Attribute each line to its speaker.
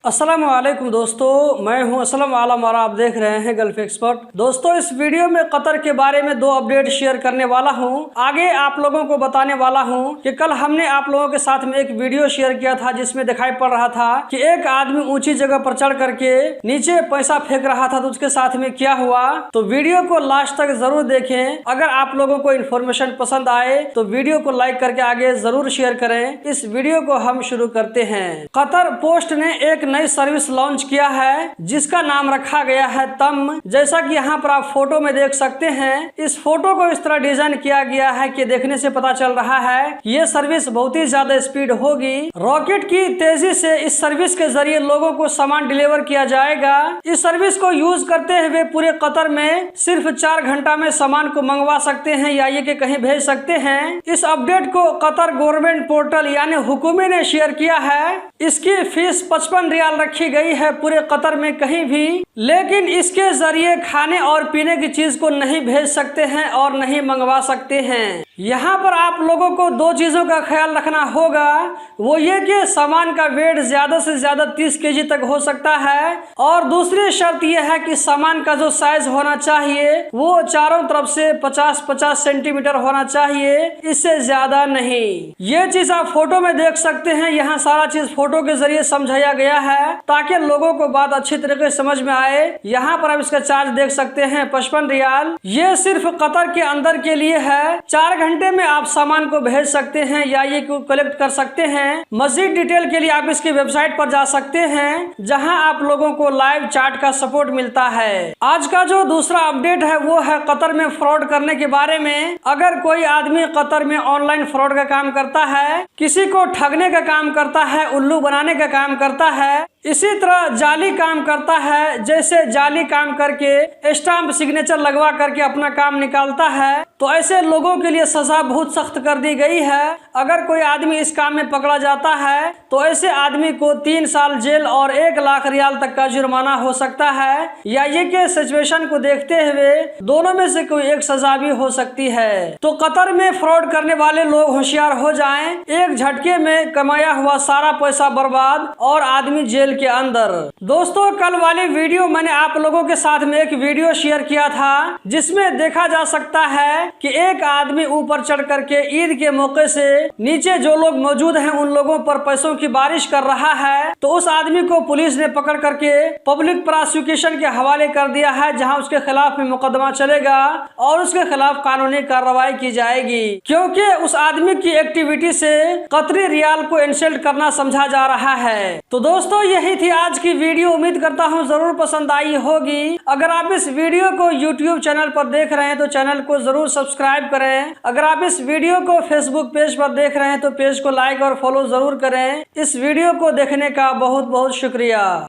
Speaker 1: अस्सलाम वालेकुम दोस्तों, मैं हूं असलम आलम और आप देख रहे हैं गल्फ एक्सपर्ट। दोस्तों, इस वीडियो में कतर के बारे में 2 अपडेट शेयर करने वाला हूं। आगे आप लोगों को बताने वाला हूं कि कल हमने आप लोगों के साथ में एक वीडियो शेयर किया था जिसमें दिखाई पड़ रहा था कि एक आदमी ऊंची जगह पर चढ़ करके नीचे पैसा फेंक रहा था, तो उसके साथ में क्या हुआ। तो वीडियो को लास्ट तक जरूर देखें। अगर आप लोगों को इन्फॉर्मेशन पसंद आए तो वीडियो को लाइक करके आगे जरूर शेयर करें। इस वीडियो को हम शुरू करते हैं। कतर पोस्ट ने एक नई सर्विस लॉन्च किया है जिसका नाम रखा गया है तम। जैसा कि यहाँ पर आप फोटो में देख सकते हैं, इस फोटो को इस तरह डिजाइन किया गया है कि देखने से पता चल रहा है कि ये सर्विस बहुत ही ज्यादा स्पीड होगी। रॉकेट की तेजी से इस सर्विस के जरिए लोगों को सामान डिलीवर किया जाएगा। इस सर्विस को यूज करते हुए पूरे कतर में सिर्फ 4 घंटा में सामान को मंगवा सकते हैं या ये कि कहीं भेज सकते हैं। इस अपडेट को कतर गवर्नमेंट पोर्टल यानी हुकूमे ने शेयर किया है। इसकी फीस 55 रियाल रखी गई है पूरे कतर में कहीं भी, लेकिन इसके जरिए खाने और पीने की चीज को नहीं भेज सकते हैं और नहीं मंगवा सकते हैं। यहाँ पर आप लोगों को 2 चीजों का ख्याल रखना होगा। वो ये कि सामान का वेट ज्यादा से ज्यादा 30 केजी तक हो सकता है, और दूसरी शर्त यह है कि सामान का जो साइज होना चाहिए वो चारों तरफ से 50-50 सेंटीमीटर होना चाहिए, इससे ज्यादा नहीं। ये चीज आप फोटो में देख सकते हैं। यहाँ सारा चीज फोटो के जरिए समझाया गया है ताकि लोगों को बात अच्छी तरीके से समझ में आए। यहाँ पर आप इसका चार्ज देख सकते हैं 55 रियाल। ये सिर्फ कतर के अंदर के लिए है। 4 घंटे में आप सामान को भेज सकते हैं या ये कलेक्ट कर सकते हैं। मजीद डिटेल के लिए आप इसकी वेबसाइट पर जा सकते हैं जहां आप लोगों को लाइव चैट का सपोर्ट मिलता है। आज का जो दूसरा अपडेट है वो है कतर में फ्रॉड करने के बारे में। अगर कोई आदमी कतर में ऑनलाइन फ्रॉड का काम करता है, किसी को ठगने का काम करता है, उल्लू बनाने का काम करता है, इसी तरह जाली काम करता है, जैसे जाली काम करके स्टाम्प सिग्नेचर लगवा करके अपना काम निकालता है, तो ऐसे लोगों के लिए सजा बहुत सख्त कर दी गई है। अगर कोई आदमी इस काम में पकड़ा जाता है तो ऐसे आदमी को 3 साल जेल और 1 लाख रियाल तक का जुर्माना हो सकता है, या ये के सिचुएशन को देखते हुए दोनों में से कोई एक सजा भी हो सकती है। तो कतर में फ्रॉड करने वाले लोग होशियार हो जाएं। एक झटके में कमाया हुआ सारा पैसा बर्बाद और आदमी जेल के अंदर। दोस्तों, कल वाली वीडियो मैंने आप लोगों के साथ में एक वीडियो शेयर किया था जिसमें देखा जा सकता है कि एक आदमी ऊपर चढ़ करके ईद के मौके से नीचे जो लोग मौजूद हैं उन लोगों पर पैसों की बारिश कर रहा है। तो उस आदमी को पुलिस ने पकड़ करके पब्लिक प्रोसिक्यूशन के हवाले कर दिया है, जहां उसके खिलाफ में मुकदमा चलेगा और उसके खिलाफ कानूनी कार्रवाई की जाएगी, क्योंकि उस आदमी की एक्टिविटी से कतरी रियाल को इंसल्ट करना समझा जा रहा है। तो दोस्तों, यही थी आज की वीडियो। उम्मीद करता हूँ जरूर पसंद आई होगी। अगर आप इस वीडियो को YouTube चैनल पर देख रहे हैं तो चैनल को जरूर सब्सक्राइब करें। अगर आप इस वीडियो को Facebook पेज पर देख रहे हैं तो पेज को लाइक और फॉलो जरूर करें। इस वीडियो को देखने का बहुत बहुत शुक्रिया।